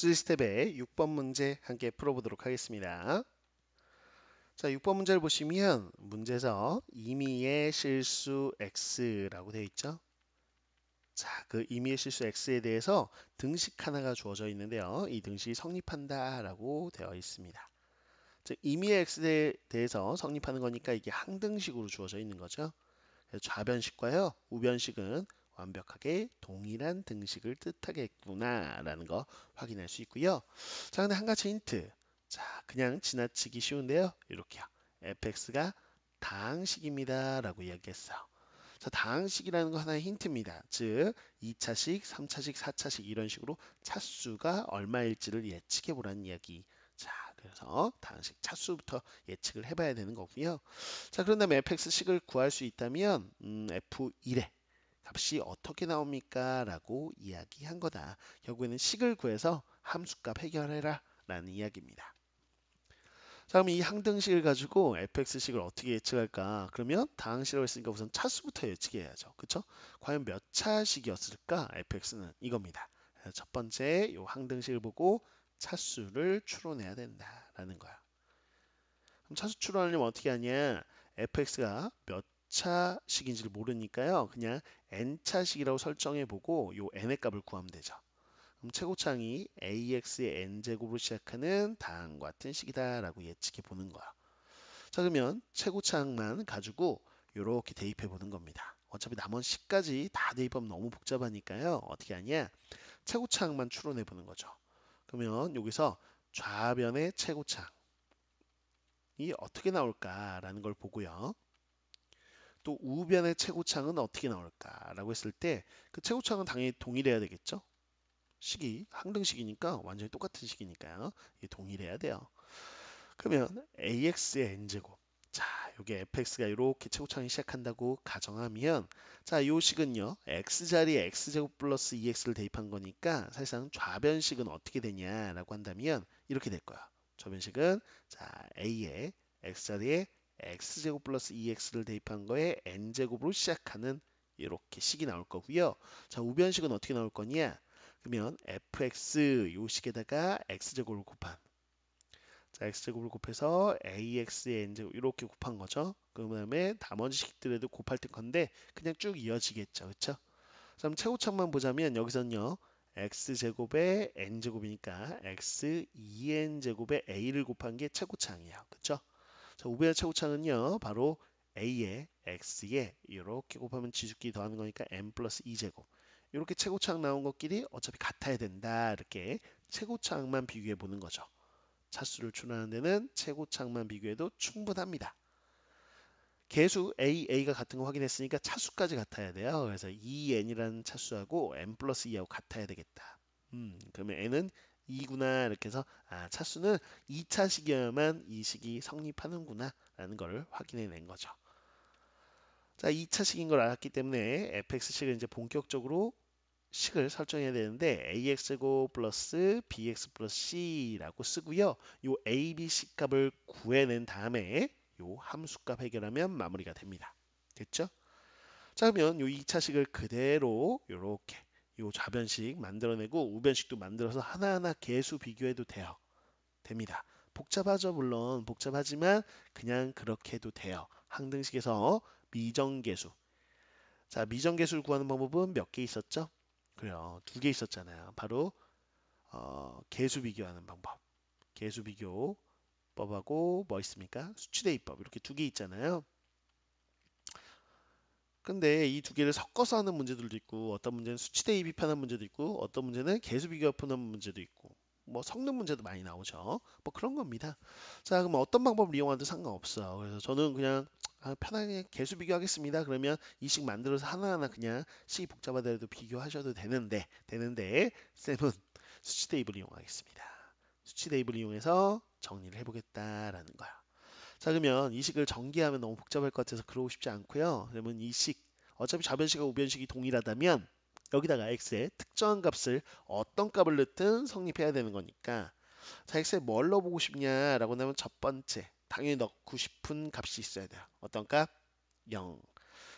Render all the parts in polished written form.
스텝의 6번 문제 함께 풀어보도록 하겠습니다. 자, 6번 문제를 보시면 문제에서 임의의 실수 x라고 되어 있죠. 자, 그 임의의 실수 x에 대해서 등식 하나가 주어져 있는데요. 이 등식이 성립한다 라고 되어 있습니다. 즉, 임의의 x에 대해서 성립하는 거니까 이게 항등식으로 주어져 있는 거죠. 그래서 좌변식과요, 우변식은 완벽하게 동일한 등식을 뜻하겠구나 라는 거 확인할 수 있고요. 자, 근데 한 가지 힌트. 자, 그냥 지나치기 쉬운데요. 이렇게요. fx가 다항식입니다 라고 이야기했어요. 자, 다항식이라는 거 하나의 힌트입니다. 즉 2차식, 3차식, 4차식 이런 식으로 차수가 얼마일지를 예측해 보라는 이야기. 자, 그래서 다항식 차수부터 예측을 해봐야 되는 거고요. 자, 그런 다음에 fx식을 구할 수 있다면 f1의 값이 어떻게 나옵니까? 라고 이야기한 거다. 결국에는 식을 구해서 함수값 해결해라 라는 이야기입니다. 자, 그럼 이 항등식을 가지고 fx식을 어떻게 예측할까? 그러면 다항식이라고 했으니까 우선 차수부터 예측해야죠. 그쵸? 과연 몇 차식이었을까? fx는 이겁니다. 그래서 첫 번째 이 항등식을 보고 차수를 추론해야 된다라는 거야. 그럼 차수 추론하려면 어떻게 하냐? fx가 몇 차식인지를 모르니까요. 그냥 n차식이라고 설정해 보고 요 n의 값을 구하면 되죠. 그럼 최고차항이 ax의 n제곱으로 시작하는 다음과 같은 식이다라고 예측해 보는 거야. 자, 그러면 최고차항만 가지고 이렇게 대입해 보는 겁니다. 어차피 나머지 식까지 다 대입하면 너무 복잡하니까요. 어떻게 하냐? 최고차항만 추론해 보는 거죠. 그러면 여기서 좌변의 최고차항이 어떻게 나올까라는 걸 보고요. 또 우변의 최고차항은 어떻게 나올까라고 했을 때 그 최고차항은 당연히 동일해야 되겠죠. 식이 항등식이니까 완전히 똑같은 식이니까요. 이게 동일해야 돼요. 그러면 ax의 n제곱. 자, 요게 fx가 이렇게 최고차항이 시작한다고 가정하면 자, 요 식은요. x자리에 x제곱 플러스 2x를 대입한 거니까 사실상 좌변식은 어떻게 되냐라고 한다면 이렇게 될 거야. 좌변식은 자, a의 x자리에 x제곱 플러스 2x를 대입한 거에 n제곱으로 시작하는 이렇게 식이 나올 거고요. 자, 우변식은 어떻게 나올 거냐? 그러면 fx 요 식에다가 x제곱을 곱한 자, x제곱을 곱해서 ax의 n제곱 이렇게 곱한 거죠. 그 다음에 나머지 식들에도 곱할 때 건데 그냥 쭉 이어지겠죠. 그렇죠? 그럼 최고차만 보자면 여기서는요. x제곱에 n제곱이니까 x 2n제곱에 a를 곱한 게 최고차항이에요. 그렇죠? 자, 우변의 최고차항은요. 바로 a에 x에 이렇게 곱하면 지수끼리 더하는 거니까 n 플러스 2제곱. 이렇게 최고차항 나온 것끼리 어차피 같아야 된다. 이렇게 최고차항만 비교해 보는 거죠. 차수를 추론하는 데는 최고차항만 비교해도 충분합니다. 계수 a가 같은 거 확인했으니까 차수까지 같아야 돼요. 그래서 2n이라는 차수하고 n 플러스 2하고 같아야 되겠다. 그러면 n은 2구나 이렇게 해서 차수는 2차식이어야만 이 식이 성립하는구나 라는 걸 확인해낸 거죠. 자, 2차식인 걸 알았기 때문에 fx식을 이제 본격적으로 식을 설정해야 되는데 ax제곱 플러스 bx 플러스 c라고 쓰고요. 요 a, b, c 값을 구해낸 다음에 요 함수값 해결하면 마무리가 됩니다. 됐죠? 자, 그러면 요 2차식을 그대로 요렇게 요 좌변식 만들어내고 우변식도 만들어서 하나하나 계수 비교해도 돼요. 됩니다. 복잡하죠, 물론. 복잡하지만 그냥 그렇게 해도 돼요. 항등식에서 미정계수. 자, 미정계수를 구하는 방법은 몇 개 있었죠? 그래요. 두 개 있었잖아요. 바로 계수 비교하는 방법. 계수 비교법하고 뭐 있습니까? 수치 대입법. 이렇게 두 개 있잖아요. 근데 이 두 개를 섞어서 하는 문제들도 있고 어떤 문제는 수치 대입이 편한 문제도 있고 어떤 문제는 계수 비교가 편한 문제도 있고 뭐 섞는 문제도 많이 나오죠. 뭐 그런 겁니다. 자, 그럼 어떤 방법을 이용하도 상관없어요. 그래서 저는 그냥 편하게 계수 비교하겠습니다. 그러면 이 식 만들어서 하나하나 그냥 식이 복잡하더라도 비교하셔도 되는데 쌤은 수치 대입을 이용하겠습니다. 수치 대입을 이용해서 정리를 해보겠다라는 거야. 자, 그러면 이 식을 전개하면 너무 복잡할 것 같아서 그러고 싶지 않고요. 그러면 이 식, 어차피 좌변식과 우변식이 동일하다면 여기다가 x의 특정한 값을 어떤 값을 넣든 성립해야 되는 거니까 자, x에 뭘 넣어보고 싶냐라고 하면 첫 번째, 당연히 넣고 싶은 값이 있어야 돼요. 어떤 값? 0.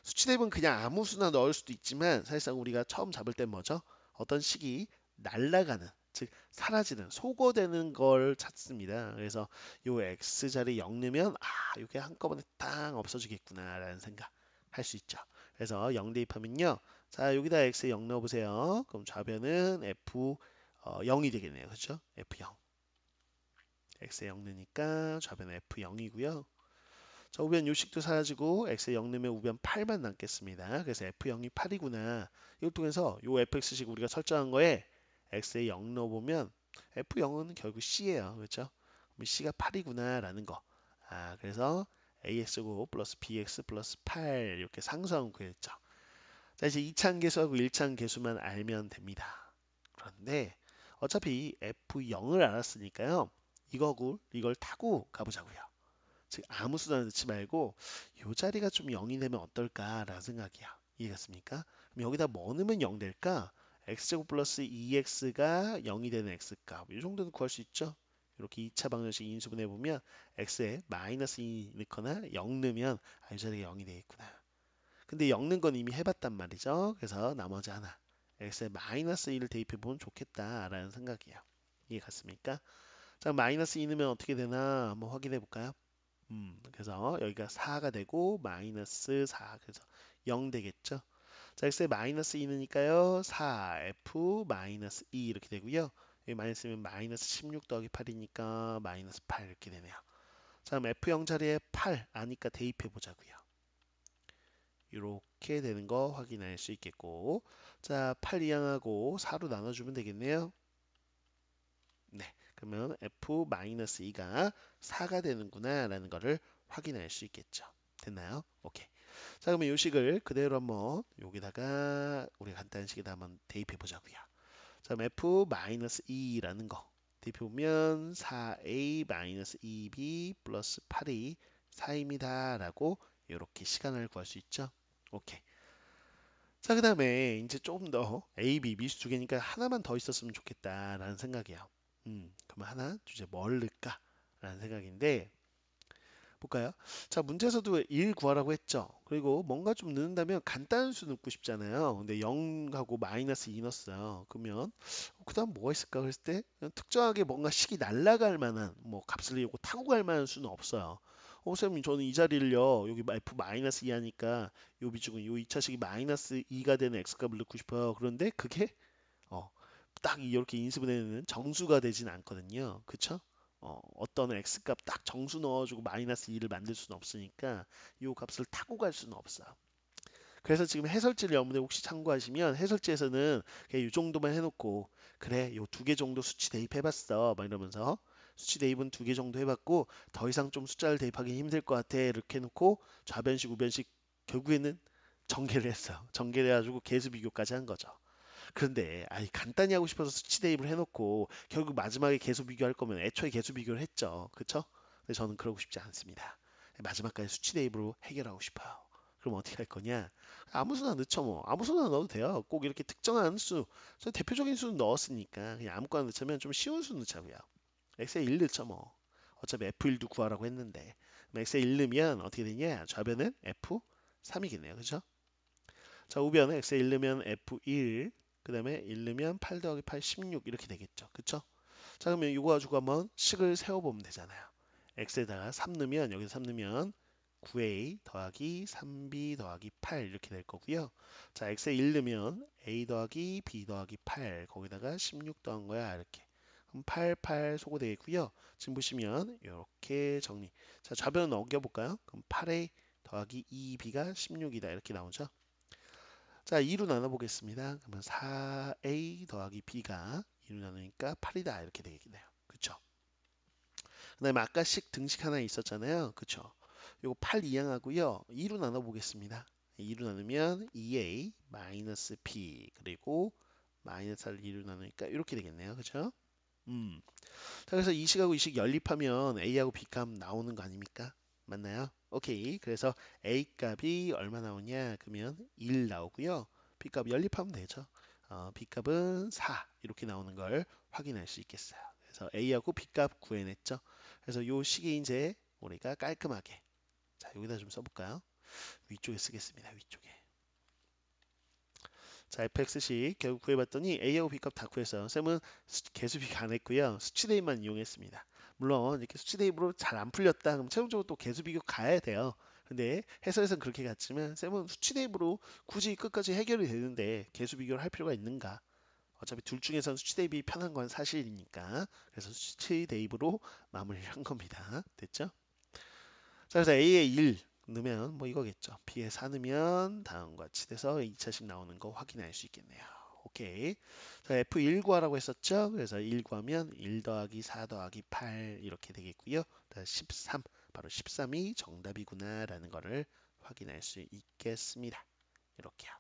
수치 대입은 그냥 아무 수나 넣을 수도 있지만 사실상 우리가 처음 잡을 때 뭐죠? 어떤 식이 날아가는 즉 사라지는 소거되는 걸 찾습니다. 그래서 요 x 자리 0 넣으면 이게 한꺼번에 딱 없어지겠구나라는 생각 할 수 있죠. 그래서 0 대입하면요. 자, 여기다 x에 0 넣어보세요. 그럼 좌변은 f 0이 되겠네요. 그렇죠? f0. x에 0 넣으니까 좌변은 f0이고요. 자, 우변 요식도 사라지고 x에 0 넣으면 우변 8만 남겠습니다. 그래서 f0이 8이구나. 이걸 통해서 요 fx식 우리가 설정한 거에 x에 0 넣어보면 f0은 결국 c예요. 그렇죠? 그럼 c가 8이구나 라는 거. 그래서 ax고 플러스 bx 플러스 8 이렇게 상수항 구했죠. 자, 이제 2차항 계수하고 1차항 계수만 알면 됩니다. 그런데 어차피 f0을 알았으니까요. 이걸 타고 가보자고요. 즉 아무 수나 넣지 말고 이 자리가 좀 0이 되면 어떨까라는 생각이야. 이해갔습니까? 그럼 여기다 뭐 넣으면 0 될까? x제곱 플러스 2x가 0이 되는 x값. 이 정도는 구할 수 있죠? 이렇게 2차 방정식 인수분해 보면 x에 마이너스 2 넣거나 0 넣으면 이 자리가 0이 되겠구나. 근데 0 넣은 건 이미 해봤단 말이죠. 그래서 나머지 하나 x에 마이너스 1을 대입해 보면 좋겠다라는 생각이에요. 이해갔습니까? 자, 마이너스 2 넣으면 어떻게 되나 한번 확인해 볼까요? 그래서 여기가 4가 되고 마이너스 4 그래서 0 되겠죠. 자, x에 마이너스 2니까요. 4f 마이너스 2 이렇게 되고요. 여기 마이너스면 마이너스 16 더하기 8이니까 마이너스 8 이렇게 되네요. 자, 그럼 f0 자리에 8 아니까 대입해 보자고요. 이렇게 되는 거 확인할 수 있겠고, 자, 8 이항하고 4로 나눠주면 되겠네요. 네, 그러면 f-2가 4가 되는구나 라는 거를 확인할 수 있겠죠. 됐나요? 오케이. 자, 그러면 이 식을 그대로 한번 여기다가 우리 간단한 식에다 한번 대입해 보자고요. 자, 그럼 f-2라는 거 대입해 보면 4a-2b 플러스 8이 4입니다 라고 이렇게 시간을 구할 수 있죠. 오케이. 자, 그 다음에 이제 조금 더 A, B 미수 두 개니까 하나만 더 있었으면 좋겠다라는 생각이에요. 그러면 하나 주제 뭘 넣을까? 라는 생각인데 볼까요? 자, 문제에서도 1 구하라고 했죠. 그리고 뭔가 좀 넣는다면 간단한 수 넣고 싶잖아요. 근데 0하고 마이너스 2 넣었어요. 그러면 그 다음 뭐가 있을까 그랬을 때 그냥 특정하게 뭔가 식이 날아갈 만한 뭐 값을 이고 타고 갈 만한 수는 없어요. 선생님 저는 이 자리를요 여기 f 마이너스 2 하니까 요 비중은 요 2차식이 마이너스 2가 되는 x값을 넣고 싶어요. 그런데 그게 어, 딱 이렇게 인수분해는 정수가 되진 않거든요. 그쵸? 어떤 x값 딱 정수 넣어주고 마이너스 2를 만들 수는 없으니까 이 값을 타고 갈 수는 없어. 그래서 지금 해설지를 여러분들 혹시 참고하시면 해설지에서는 그냥 이 정도만 해놓고 그래 요 두 개 정도 수치 대입해봤어 막 이러면서 수치 대입은 두 개 정도 해봤고 더 이상 좀 숫자를 대입하기 힘들 것 같아 이렇게 해놓고 좌변식 우변식 결국에는 전개를 했어요. 전개를 해가지고 계수 비교까지 한 거죠. 그런데 간단히 하고 싶어서 수치 대입을 해놓고 결국 마지막에 계수 비교할 거면 애초에 계수 비교를 했죠. 그쵸? 근데 저는 그러고 싶지 않습니다. 마지막까지 수치 대입으로 해결하고 싶어요. 그럼 어떻게 할 거냐? 아무 수나 넣죠 뭐. 아무 수나 넣어도 돼요. 꼭 이렇게 특정한 수, 저 대표적인 수는 넣었으니까 그냥 아무거나 넣자면 좀 쉬운 수 넣자고요. x에 1 넣죠 뭐. 어차피 f1도 구하라고 했는데 x에 1 넣으면 어떻게 되냐? 좌변은 f3이겠네요. 그죠? 자, 우변은 x에 1 넣으면 f1, 그 다음에 1 넣으면 8 더하기 8, 16 이렇게 되겠죠. 그쵸? 자, 그러면 이거 가지고 한번 식을 세워보면 되잖아요. x에다가 3 넣으면, 여기서 3 넣으면 9a 더하기 3b 더하기 8 이렇게 될 거고요. 자, x에 1 넣으면 a 더하기 b 더하기 8, 거기다가 16 더한 거야. 이렇게. 그럼 8, 8 소거 되겠고요. 지금 보시면 이렇게 정리. 자, 좌변은 넘겨볼까요? 그럼 8a 더하기 2b가 16이다. 이렇게 나오죠. 자, 2로 나눠보겠습니다. 그러면 4a 더하기 b가 2로 나누니까 8이다. 이렇게 되겠네요. 그쵸? 그 다음에 아까 식 등식 하나 있었잖아요. 그쵸? 요거 8 이항하고요. 2로 나눠보겠습니다. 2로 나누면 2a 마이너스 b 그리고 마이너스 4를 2로 나누니까 이렇게 되겠네요. 그쵸? 음. 자, 그래서 이 식하고 이 식 연립하면 a하고 b 값 나오는 거 아닙니까? 맞나요? 오케이. 그래서 a 값이 얼마 나오냐? 그러면 1 나오고요. b 값 연립하면 되죠. b 값은 4 이렇게 나오는 걸 확인할 수 있겠어요. 그래서 a하고 b 값 구해냈죠. 그래서 요 식이 이제 우리가 깔끔하게 자 여기다 좀 써볼까요? 위쪽에 쓰겠습니다. 위쪽에. 자, fx식 결국 구해봤더니 a하고 b값 다 구했어요. 쌤은 개수비가 안 했고요. 수치 대입만 이용했습니다. 물론 이렇게 수치 대입으로 잘 안 풀렸다 그럼 최종적으로 또 개수 비교 가야 돼요. 근데 해설에서는 그렇게 갔지만 쌤은 수치 대입으로 굳이 끝까지 해결이 되는데 개수 비교를 할 필요가 있는가? 어차피 둘 중에선 수치 대입이 편한 건 사실이니까 그래서 수치 대입으로 마무리를 한 겁니다. 됐죠? 자, 그래서 A에 1 넣으면 뭐 이거겠죠. B에 4 넣으면 다음과 같이 돼서 2차식 나오는 거 확인할 수 있겠네요. 오케이. 자, F1 구하라고 했었죠. 그래서 1 구하면 1 더하기 4 더하기 8 이렇게 되겠고요. 13, 바로 13이 정답이구나 라는 거를 확인할 수 있겠습니다. 이렇게요.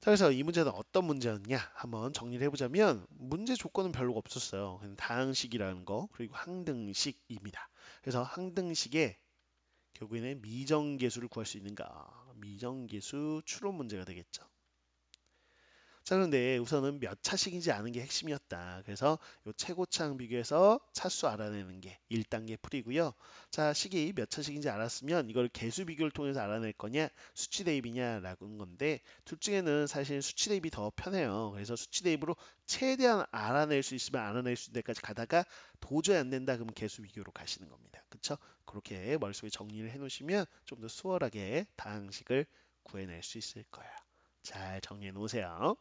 자, 그래서 이 문제는 어떤 문제였냐 한번 정리를 해보자면 문제 조건은 별로 없었어요. 그냥 다항식이라는 거 그리고 항등식입니다. 그래서 항등식에 결국에는 미정계수를 구할 수 있는가? 미정계수 추론 문제가 되겠죠. 자, 그런데 우선은 몇 차식인지 아는 게 핵심이었다. 그래서 요 최고차항 비교해서 차수 알아내는 게 1단계 풀이고요. 자, 식이 몇 차식인지 알았으면 이걸 개수 비교를 통해서 알아낼 거냐, 수치 대입이냐라고 하는 건데 둘 중에는 사실 수치 대입이 더 편해요. 그래서 수치 대입으로 최대한 알아낼 수 있으면 알아낼 수 있는 데까지 가다가 도저히 안 된다 그러면 개수 비교로 가시는 겁니다. 그쵸? 그렇게 머릿속에 정리를 해 놓으시면 좀 더 수월하게 다항식을 구해낼 수 있을 거예요. 잘 정리해 놓으세요.